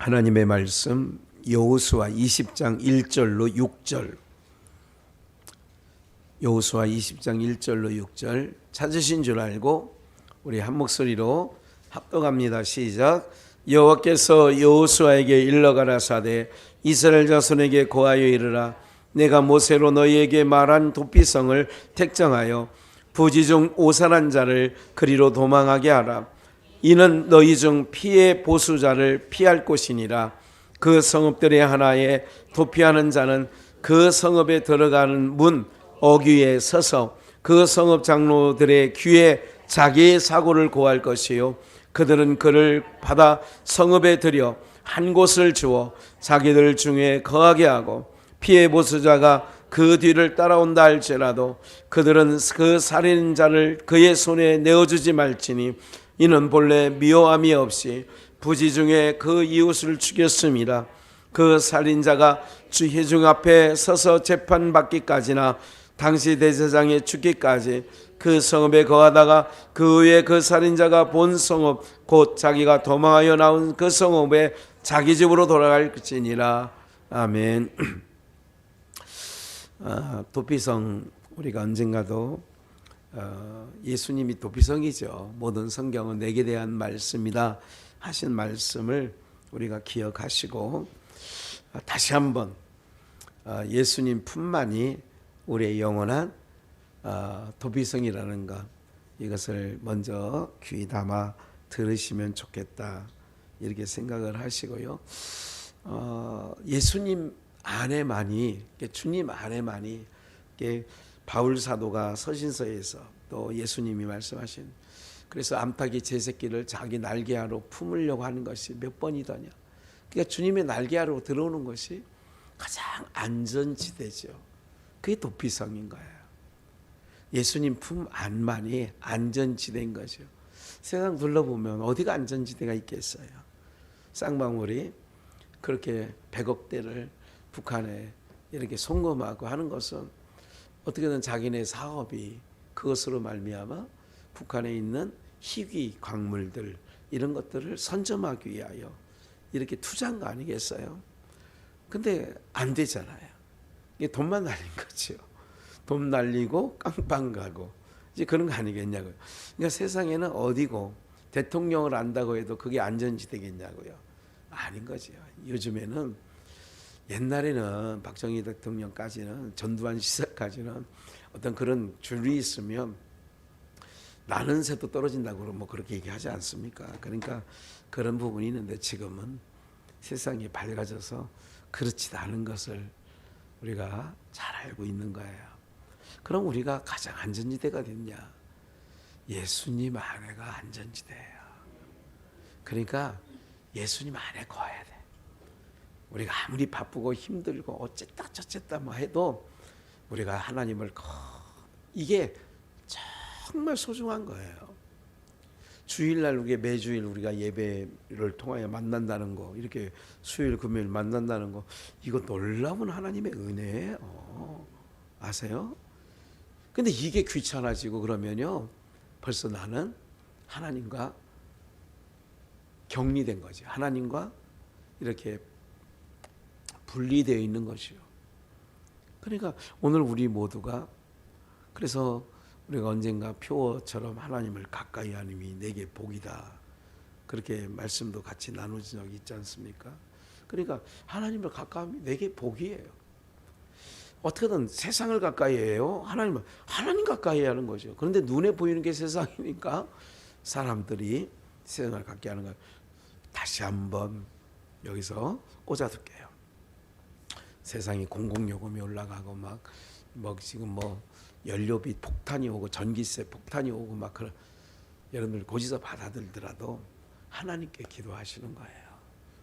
하나님의 말씀 여호수아 20장 1절로 6절. 여호수아 20장 1절로 6절 찾으신 줄 알고 우리 한 목소리로 합독합니다. 시작. 여호와께서 여호수아에게 일러 가라사대 이스라엘 자손에게 고하여 이르라. 내가 모세로 너희에게 말한 도피성을 택정하여 부지 중 오산한 자를 그리로 도망하게 하라. 이는 너희 중 피의 보수자를 피할 곳이니라. 그 성읍들의 하나에 도피하는 자는 그 성읍에 들어가는 문 어귀에 서서 그 성읍 장로들의 귀에 자기의 사고를 고할 것이요 그들은 그를 받아 성읍에 들여 한 곳을 주어 자기들 중에 거하게 하고 피의 보수자가 그 뒤를 따라온다 할지라도 그들은 그 살인자를 그의 손에 내어주지 말지니 이는 본래 미워함이 없이 부지 중에 그 이웃을 죽였음이라. 그 살인자가 주 회중 앞에 서서 재판받기까지나 당시 대제사장의 죽기까지 그 성읍에 거하다가 그 후에 그 살인자가 본 성읍 곧 자기가 도망하여 나온 그 성읍에 자기 집으로 돌아갈지니라. 아멘. 도피성 우리가 언젠가도 예수님이 도피성이죠. 모든 성경은 내게 대한 말씀이다 하신 말씀을 우리가 기억하시고 다시 한번 예수님 품만이 우리의 영원한 도피성이라는 것, 이것을 먼저 귀 담아 들으시면 좋겠다 이렇게 생각을 하시고요. 예수님 안에만이, 주님 안에만이, 바울 사도가 서신서에서 또 예수님이 말씀하신, 그래서 암탉이 제 새끼를 자기 날개하로 품으려고 하는 것이 몇 번이더냐. 그러니까 주님의 날개하로 들어오는 것이 가장 안전지대죠. 그게 도피성인 거예요. 예수님 품 안만이 안전지대인 거죠. 세상 둘러보면 어디가 안전지대가 있겠어요. 쌍방울이 그렇게 100억대를 북한에 이렇게 송금하고 하는 것은 어떻게든 자기네 사업이 그것으로 말미암아 북한에 있는 희귀 광물들 이런 것들을 선점하기 위하여 이렇게 투자한 거 아니겠어요? 근데 안 되잖아요. 이게 돈만 날린 거죠. 돈 날리고 깡빵 가고 이제 그런 거 아니겠냐고요. 그러니까 세상에는 어디고 대통령을 안다고 해도 그게 안전지대겠냐고요. 아닌 거죠. 요즘에는, 옛날에는 박정희 대통령까지는, 전두환 시절까지는 어떤 그런 줄이 있으면 나는 새도 떨어진다고 뭐 그렇게 얘기하지 않습니까? 그러니까 그런 부분이 있는데 지금은 세상이 밝아져서 그렇지 않은 것을 우리가 잘 알고 있는 거예요. 그럼 우리가 가장 안전지대가 됐냐? 예수님 안에가 안전지대예요. 그러니까 예수님 안에 거해야 돼. 우리가 아무리 바쁘고 힘들고 어쨌다 저쨌다 뭐 해도 우리가 하나님을 이게 정말 소중한 거예요. 주일날 우리가 매주일 우리가 예배를 통하여 만난다는 거, 이렇게 수요일 금요일 만난다는 거, 이거 놀라운 하나님의 은혜예요. 아세요? 근데 이게 귀찮아지고 그러면요, 벌써 나는 하나님과 격리된 거지. 하나님과 이렇게 분리되어 있는 것이요. 그러니까 오늘 우리 모두가, 그래서 우리가 언젠가 표어처럼 하나님을 가까이 하님이 내게 복이다, 그렇게 말씀도 같이 나누진 적이 있지 않습니까? 그러니까 하나님을 가까이 하면 내게 복이에요. 어떻게든 세상을 가까이 해요? 하나님 가까이 하는 거죠. 그런데 눈에 보이는 게 세상이니까 사람들이 세상을 가까이 하는 거예요. 다시 한번 여기서 꽂아둘게요. 세상이 공공요금이 올라가고 막 지금 뭐 연료비 폭탄이 오고 전기세 폭탄이 오고 막 그런, 여러분들 고지서 받아들더라도 하나님께 기도하시는 거예요.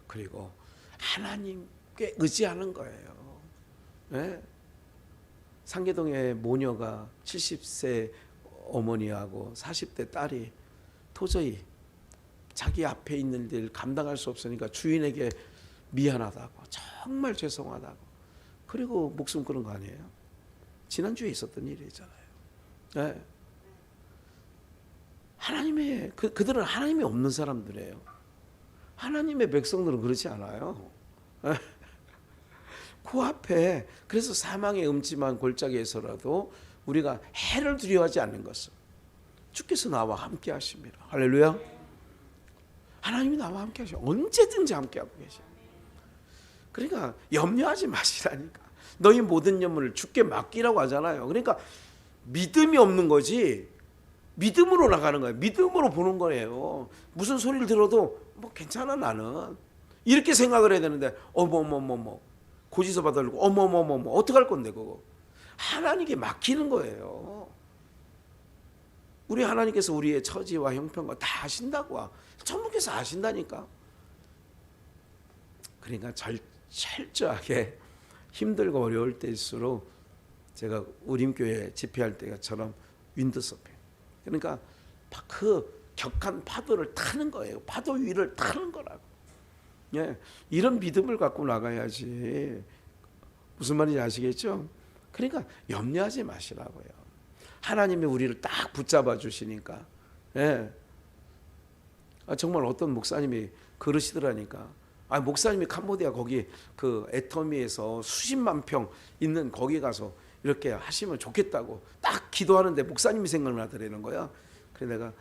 그리고 하나님께 의지하는 거예요. 네? 상계동의 모녀가 70세 어머니하고 40대 딸이 도저히 자기 앞에 있는 일 감당할 수 없으니까 주인에게 미안하다고, 정말 죄송하다고, 그리고 목숨 끊은 거 아니에요? 지난주에 있었던 일이잖아요. 네. 하나님의 그들은 하나님이 없는 사람들이에요. 하나님의 백성들은 그렇지 않아요. 코앞에, 그래서 사망의 음침한 골짜기에서라도 우리가 해를 두려워하지 않는 것은 주께서 나와 함께 하십니다. 할렐루야. 하나님이 나와 함께 하셔. 언제든지 함께 하고 계셔. 그러니까 염려하지 마시라니까. 너희 모든 염려를 주께 맡기라고 하잖아요. 그러니까 믿음이 없는 거지, 믿음으로 나가는 거예요. 믿음으로 보는 거예요. 무슨 소리를 들어도 뭐 괜찮아 나는, 이렇게 생각을 해야 되는데 어머머머머 고지서 받으려고 어머머머머 어떡할 건데 그거. 하나님께 맡기는 거예요. 우리 하나님께서 우리의 처지와 형편과 다 아신다고. 천국에서 아신다니까. 그러니까 철저하게 힘들고 어려울 때일수록 제가 우림교회 집회할 때처럼 윈드서핑, 그러니까 그 격한 파도를 타는 거예요. 파도 위를 타는 거라고. 예, 이런 믿음을 갖고 나가야지. 무슨 말인지 아시겠죠? 그러니까 염려하지 마시라고요. 하나님이 우리를 딱 붙잡아 주시니까. 예. 정말 어떤 목사님이 그러시더라니까. 목사님이 캄보디아 거기 그 애터미에서 수십만 평 있는 거기 가서 이렇게 하시면 좋겠다고 딱 기도하는데 목사님이 생각나더라는 거야. 그래서 내가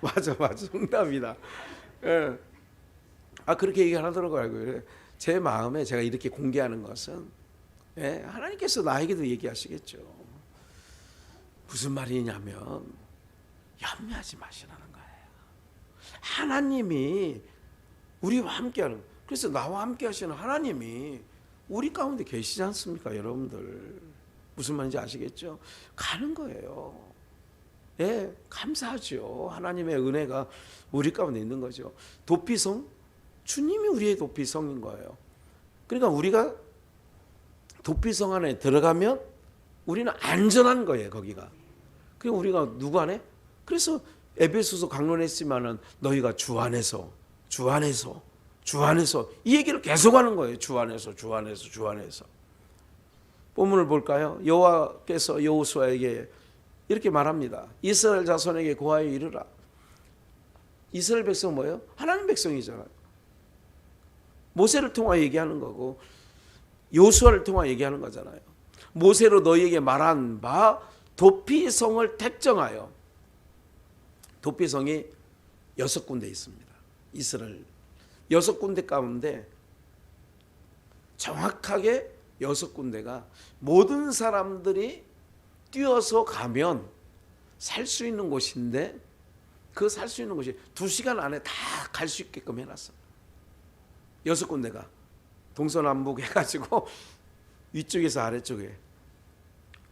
맞아 정답이다. 예. 그렇게 얘기하더라고요. 제 마음에 제가 이렇게 공개하는 것은, 예, 하나님께서 나에게도 얘기하시겠죠. 무슨 말이냐면 염려하지 마시라는 거예요. 하나님이 우리와 함께하는, 그래서 나와 함께 하시는 하나님이 우리 가운데 계시지 않습니까? 여러분들 무슨 말인지 아시겠죠? 가는 거예요. 예, 감사하죠. 하나님의 은혜가 우리 가운데 있는 거죠. 도피성, 주님이 우리의 도피성인 거예요. 그러니까 우리가 도피성 안에 들어가면 우리는 안전한 거예요. 거기가. 그리고 우리가 누구 안에? 그래서 에베소서 강론했지만은 너희가 주 안에서 이 얘기를 계속하는 거예요. 주 안에서. 본문을 볼까요? 여호와께서 여호수아에게 이렇게 말합니다. 이스라엘 자손에게 고하여 이르라. 이스라엘 백성 뭐예요? 하나님 백성이잖아요. 모세를 통하여 얘기하는 거고 여호수아를 통하여 얘기하는 거잖아요. 모세로 너희에게 말한 바 도피성을 택정하여, 도피성이 6군데 있습니다. 이스라엘 6군데 가운데 정확하게 6군데가 모든 사람들이 뛰어서 가면 살 수 있는 곳인데, 그 살 수 있는 곳이 2시간 안에 다 갈 수 있게끔 해놨어. 6군데가 동서남북 해가지고 위쪽에서 아래쪽에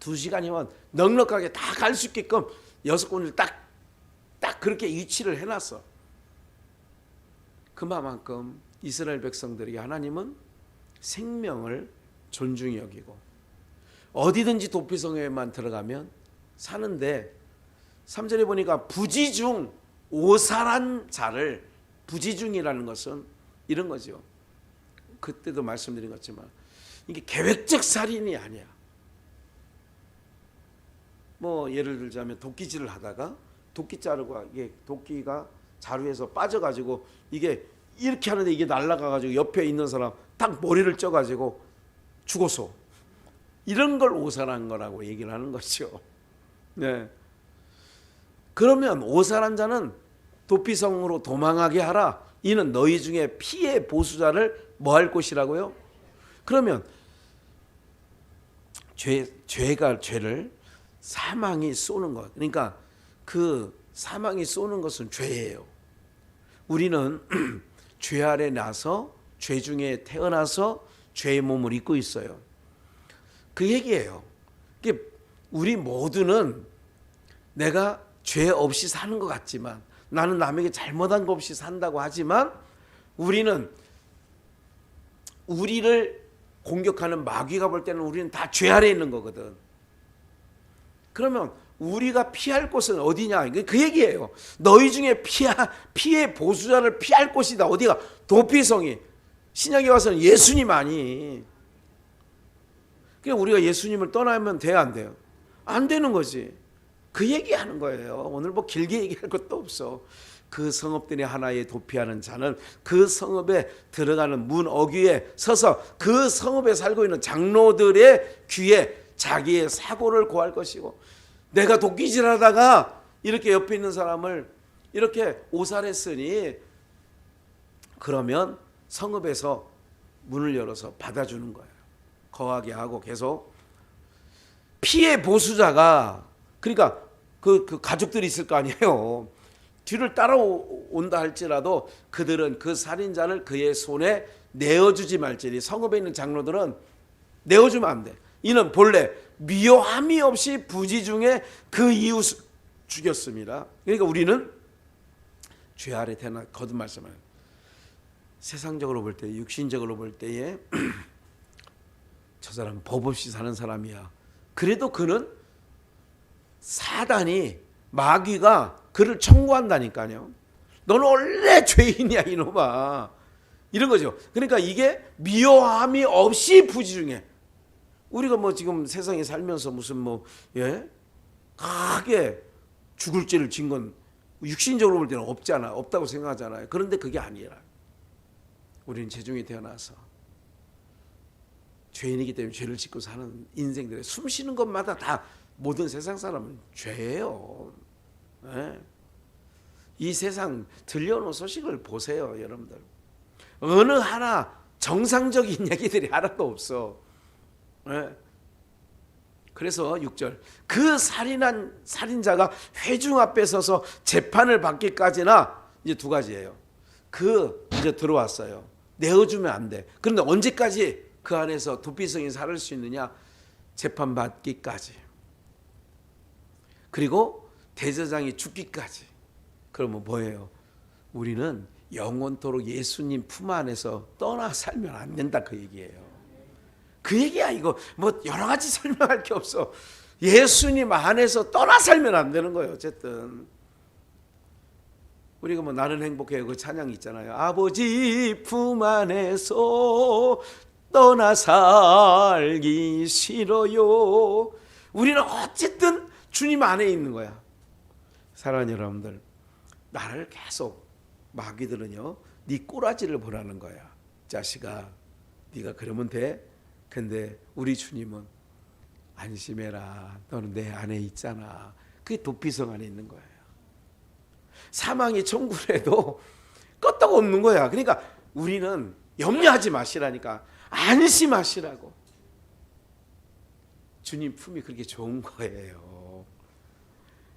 2시간이면 넉넉하게 다 갈 수 있게끔 6군데를 딱 그렇게 위치를 해놨어. 그만큼 이스라엘 백성들에게 하나님은 생명을 존중히 여기고, 어디든지 도피성에만 들어가면 사는데, 3절에 보니까 부지중 오살한 자를, 부지중이라는 것은 이런 거죠. 그때도 말씀드린 것지만 이게 계획적 살인이 아니야. 뭐 예를 들자면 도끼질을 하다가 도끼 자루가, 이게 도끼가 자루에서 빠져가지고 이게 이렇게 하는데 이게 날아가가지고 옆에 있는 사람 딱 머리를 쪄가지고 죽었어. 이런 걸 오살한 거라고 얘기를 하는 거죠. 네. 그러면 오살한 자는 도피성으로 도망하게 하라. 이는 너희 중에 피해 보수자를 뭐 할 것이라고요? 그러면 죄가 죄를 사망이 쏘는 것. 그러니까 그 사망이 쏘는 것은 죄예요. 우리는 죄 아래 나서 죄 중에 태어나서 죄의 몸을 입고 있어요. 그 얘기예요. 우리 모두는 내가 죄 없이 사는 것 같지만, 나는 남에게 잘못한 거 없이 산다고 하지만, 우리는 우리를 공격하는 마귀가 볼 때는 우리는 다 죄 아래에 있는 거거든. 그러면 우리가 피할 곳은 어디냐? 그 얘기예요. 너희 중에 피해 보수자를 피할 곳이다. 어디가? 도피성이. 신약에 와서는 예수님 아니. 그냥 우리가 예수님을 떠나면 돼요, 안 돼요? 안 되는 거지. 그 얘기하는 거예요. 오늘 뭐 길게 얘기할 것도 없어. 그 성읍들이 하나에 도피하는 자는 그 성읍에 들어가는 문 어귀에 서서 그 성읍에 살고 있는 장로들의 귀에 자기의 사고를 고할 것이고, 내가 도끼질하다가 이렇게 옆에 있는 사람을 이렇게 오살했으니 그러면 성읍에서 문을 열어서 받아주는 거예요. 거하게 하고 계속 피해 보수자가, 그러니까 그 가족들이 있을 거 아니에요. 뒤를 따라온다 할지라도 그들은 그 살인자를 그의 손에 내어주지 말지니, 성읍에 있는 장로들은 내어주면 안 돼. 이는 본래 미워함이 없이 부지 중에 그 이웃을 죽였습니다. 그러니까 우리는 죄 아래 태어나, 거듭 말씀을 세상적으로 볼 때, 육신적으로 볼 때에 저 사람 법 없이 사는 사람이야. 그래도 그는 사단이, 마귀가 그를 청구한다니까요. 너는 원래 죄인이야 이놈아, 이런 거죠. 그러니까 이게 미워함이 없이 부지 중에, 우리가 뭐 지금 세상에 살면서 무슨 뭐 크게 죽을 죄를 진 건 육신적으로 볼 때는 없잖아, 없다고 생각하잖아요. 그런데 그게 아니라 우리는 죄중에 태어나서 죄인이기 때문에 죄를 짓고 사는 인생들의 숨 쉬는 것마다 다 모든 세상 사람은 죄예요. 네. 이 세상 들려오는 소식을 보세요, 여러분들. 어느 하나 정상적인 얘기들이 하나도 없어. 네. 그래서 6절, 그 살인한 살인자가 회중 앞에 서서 재판을 받기까지나 이제 두 가지예요. 이제 들어왔어요. 내어주면 안 돼. 그런데 언제까지 그 안에서 도피성이 살을 수 있느냐? 재판 받기까지. 그리고 대제사장이 죽기까지. 그러면 뭐예요? 우리는 영원토록 예수님 품 안에서 떠나 살면 안 된다, 그 얘기예요. 그 얘기야. 이거 뭐 여러 가지 설명할 게 없어. 예수님 안에서 떠나 살면 안 되는 거예요. 어쨌든 우리가 뭐 나는 행복해요, 그 찬양이 있잖아요. 아버지 품 안에서 떠나 살기 싫어요. 우리는 어쨌든 주님 안에 있는 거야. 사랑하는 여러분들, 나를 계속 마귀들은요, 네 꼬라지를 보라는 거야. 자식아, 네가 그러면 돼. 근데 우리 주님은 안심해라, 너는 내 안에 있잖아. 그게 도피성 안에 있는 거예요. 사망이 청구를 해도 끄떡 없는 거야. 그러니까 우리는 염려하지 마시라니까, 안심하시라고. 주님 품이 그렇게 좋은 거예요.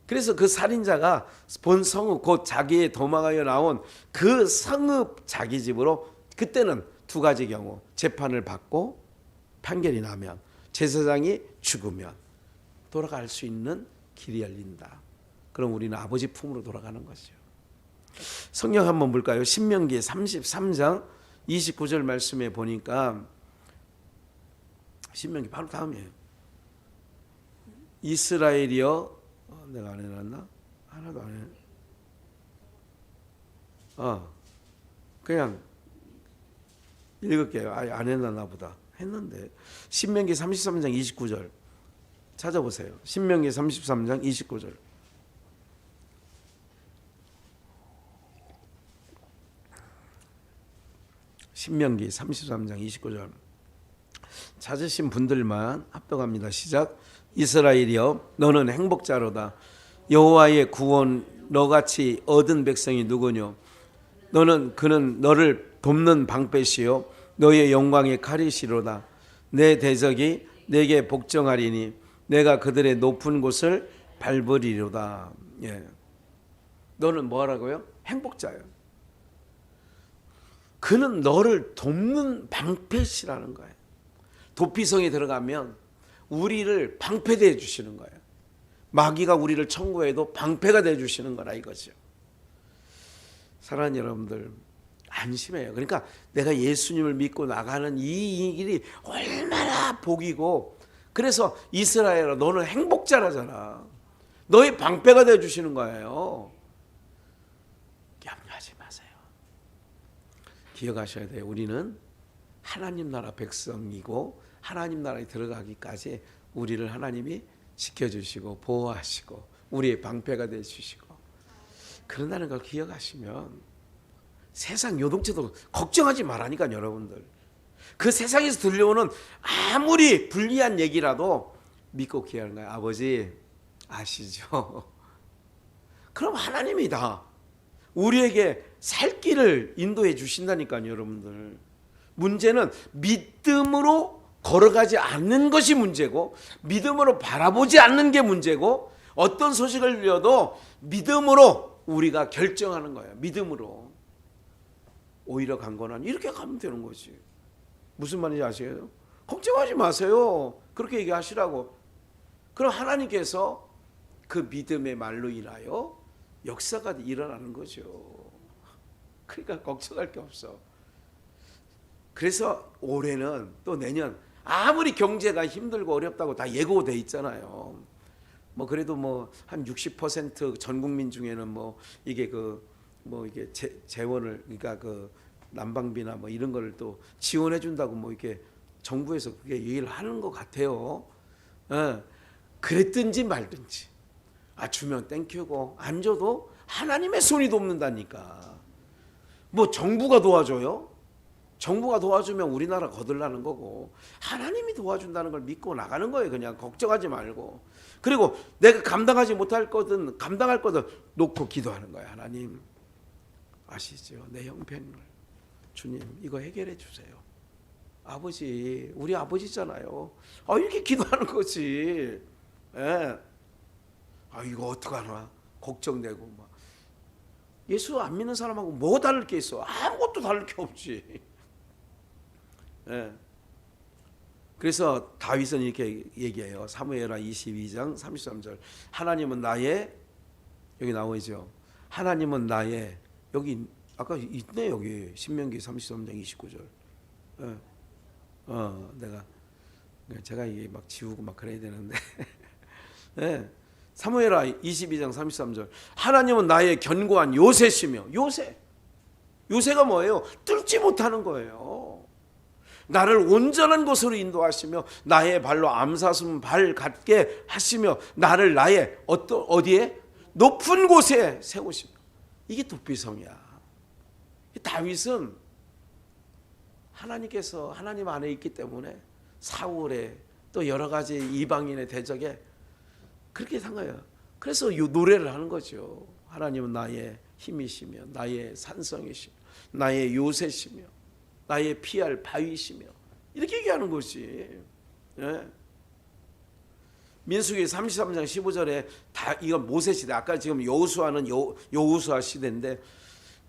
그래서 그 살인자가 본 성읍, 곧 자기의 도망하여 나온 그 성읍 자기 집으로, 그때는 두 가지 경우, 재판을 받고 판결이 나면, 제사장이 죽으면 돌아갈 수 있는 길이 열린다. 그럼 우리는 아버지 품으로 돌아가는 거죠. 성경 한번 볼까요? 신명기 33장 29절 말씀에 보니까, 신명기 바로 다음이에요. 이스라엘이여, 내가 안 해놨나? 하나도 안 해. 그냥 읽을게요. 안 해놨나 보다. 했는데. 신명기 33장 29절 찾아보세요. 신명기 33장 29절. 신명기 33장 29절 찾으신 분들만 합독합니다. 시작. 이스라엘이여, 너는 행복자로다. 여호와의 구원 너같이 얻은 백성이 누구뇨? 그는 너를 돕는 방패시요 너의 영광의 칼이시로다. 내 대적이 내게 복종하리니 내가 그들의 높은 곳을 밟으리로다. 예. 너는 뭐라고요? 행복자예요. 그는 너를 돕는 방패시라는 거예요. 도피성에 들어가면 우리를 방패되어 주시는 거예요. 마귀가 우리를 청구해도 방패가 되어 주시는 거라 이거죠. 사랑하는 여러분들, 안심해요. 그러니까 내가 예수님을 믿고 나가는 이 길이 얼마나 복이고, 그래서 이스라엘아, 너는 행복자라잖아. 너의 방패가 되어 주시는 거예요. 염려하지 마세요. 기억하셔야 돼요. 우리는 하나님 나라 백성이고, 하나님 나라에 들어가기까지 우리를 하나님이 지켜주시고 보호하시고 우리의 방패가 되어 주시고 그런다는 걸 기억하시면 세상 요동쳐도 걱정하지 말라니까. 여러분들 그 세상에서 들려오는 아무리 불리한 얘기라도 믿고 기하는 거예요. 아버지 아시죠? 그럼 하나님이 다 우리에게 살 길을 인도해 주신다니까요. 여러분들 문제는 믿음으로 걸어가지 않는 것이 문제고 믿음으로 바라보지 않는 게 문제고 어떤 소식을 들려도 믿음으로 우리가 결정하는 거예요. 믿음으로. 오히려 강건한 이렇게 가면 되는 거지. 무슨 말인지 아시겠어요? 걱정하지 마세요. 그렇게 얘기하시라고. 그럼 하나님께서 그 믿음의 말로 인하여 역사가 일어나는 거죠. 그러니까 걱정할 게 없어. 그래서 올해는 또 내년 아무리 경제가 힘들고 어렵다고 다 예고돼 있잖아요. 뭐 그래도 뭐 한 60% 전 국민 중에는 뭐 이게 이게 재원을 그러니까 그 난방비나 뭐 이런 거를 또 지원해 준다고 뭐 이렇게 정부에서 그게 얘기를 하는 것 같아요. 그랬든지 말든지 주면 땡큐고 안 줘도 하나님의 손이 돕는다니까. 뭐 정부가 도와줘요? 정부가 도와주면 우리나라 거들나는 거고 하나님이 도와준다는 걸 믿고 나가는 거예요. 그냥 걱정하지 말고. 그리고 내가 감당하지 못할 거든 감당할 거든 놓고 기도하는 거예요. 하나님 아시죠? 내 형편을 주님 이거 해결해 주세요. 아버지 우리 아버지잖아요. 이렇게 기도하는 거지. 예. 이거 어떡하나 걱정되고 막. 예수 안 믿는 사람하고 뭐 다를 게 있어? 아무것도 다를 게 없지. 예. 그래서 다윗은 이렇게 얘기해요. 사무엘하 22장 33절. 하나님은 나의 여기 나오죠. 하나님은 나의 여기 아까 있네 여기 신명기 33장 29절. 예. 제가 이게 막 지우고 막 그래야 되는데. 예. 사무엘하 22장 33절. 하나님은 나의 견고한 요새시며 요새가 뭐예요? 뚫지 못하는 거예요. 나를 온전한 곳으로 인도하시며 나의 발로 암사슴 발 같게 하시며 나를 나의 어디에? 높은 곳에 세우시며. 이게 도피성이야. 다윗은 하나님께서 하나님 안에 있기 때문에 사울의 또 여러 가지 이방인의 대적에 그렇게 산 거예요. 그래서 이 노래를 하는 거죠. 하나님은 나의 힘이시며 나의 산성이시며 나의 요새시며 나의 피할 바위시며 이렇게 얘기하는 것이. 예. 민수기 33장 15절에 다 이건 모세 시대. 아까 지금 여호수아는 여호수아 시대인데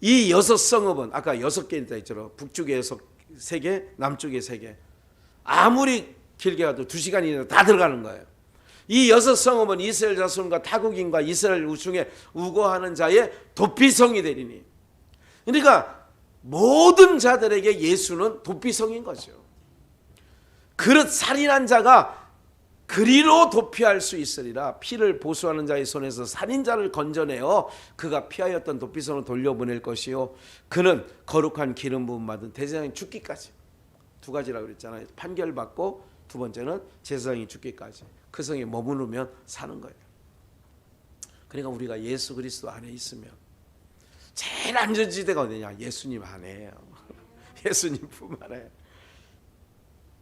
이 6성읍은 아까 6개 있다 했죠. 북쪽에 3개, 남쪽에 3개. 아무리 길게 가도 2시간 이내로 다 들어가는 거예요. 이 6성읍은 이스라엘 자손과 타국인과 이스라엘 우중에 우거하는 자의 도피성이 되리니. 그러니까 모든 자들에게 예수는 도피성인 거죠. 그릇 살인한 자가 그리로 도피할 수 있으리라. 피를 보수하는 자의 손에서 살인자를 건져내어 그가 피하였던 도피성을 돌려보낼 것이요 그는 거룩한 기름 부음 받은 대제사장이 죽기까지. 2가지라고 그랬잖아요. 판결받고 두 번째는 제사장이 죽기까지 그 성에 머무르면 사는 거예요. 그러니까 우리가 예수 그리스도 안에 있으면 제일 안전지대가 어디냐? 예수님 안에요. 예수님 품 안에.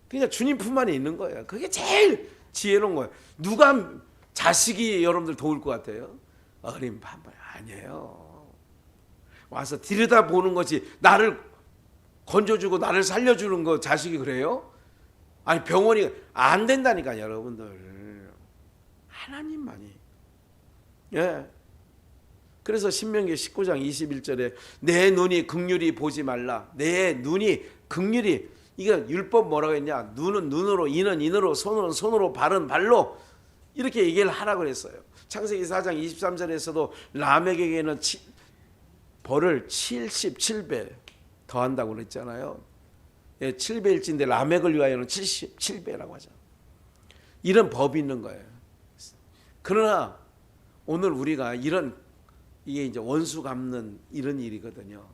그러니까 주님 품 안에 있는 거예요. 그게 제일 지혜로운 거예요. 누가 자식이 여러분들 도울 것 같아요? 어린 반발 아니에요. 와서 들여다보는 거지. 나를 건져주고 나를 살려주는 거 자식이 그래요? 아니 병원이 안 된다니까 여러분들. 하나님만이. 예. 그래서 신명기 19장 21절에 내 눈이 긍휼히 보지 말라. 내 눈이 긍휼히. 이거 율법 뭐라고 했냐? 눈은 눈으로, 이는 인으로, 손은 손으로, 발은 발로 이렇게 얘기를 하라고 그랬어요. 창세기 4장 23절에서도 라멕에게는 벌을 77배 더한다고 그랬잖아요. 7배일진데 라멕을 위하여는 77배라고 하죠. 이런 법이 있는 거예요. 그러나 오늘 우리가 이게 이제 원수 갚는 이런 일이거든요.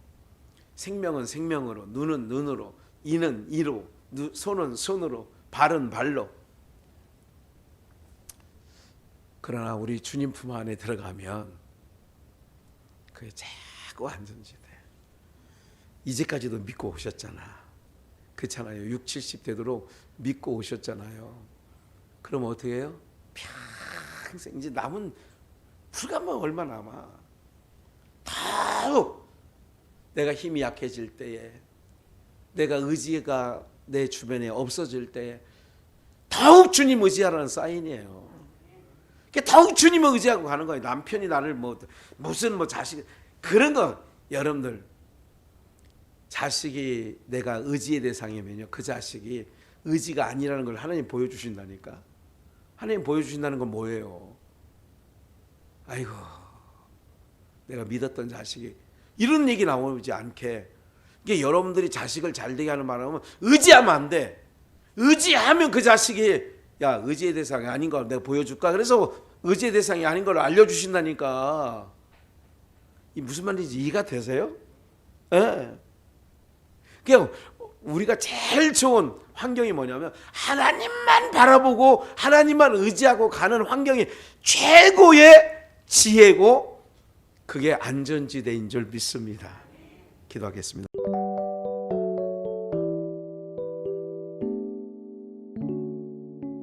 생명은 생명으로, 눈은 눈으로, 이는 이로, 손은 손으로, 발은 발로. 그러나 우리 주님 품 안에 들어가면 그게 자꾸 안전지대. 이제까지도 믿고 오셨잖아. 그렇잖아요. 6, 70 되도록 믿고 오셨잖아요. 그럼 어떻게 해요? 평생 이제 남은 불가만 얼마 남아. 더욱 내가 힘이 약해질 때에, 내가 의지가 내 주변에 없어질 때에 더욱 주님 의지하라는 사인이에요. 더욱 주님을 의지하고 가는 거예요. 남편이 나를 무슨 자식 그런 거, 여러분들 자식이 내가 의지의 대상이면요, 그 자식이 의지가 아니라는 걸 하나님 보여주신다니까. 하나님 보여주신다는 건 뭐예요? 아이고, 내가 믿었던 자식이 이런 얘기 나오지 않게. 이게 여러분들이 자식을 잘되게 하는 말하면 의지하면 안 돼. 의지하면 그 자식이 야, 의지의 대상이 아닌 걸 내가 보여줄까? 그래서 의지의 대상이 아닌 걸 알려주신다니까. 이 무슨 말인지 이해가 되세요? 예. 그냥 우리가 제일 좋은 환경이 뭐냐면 하나님만 바라보고 하나님만 의지하고 가는 환경이 최고의 지혜고 그게 안전지대인 줄 믿습니다. 기도하겠습니다.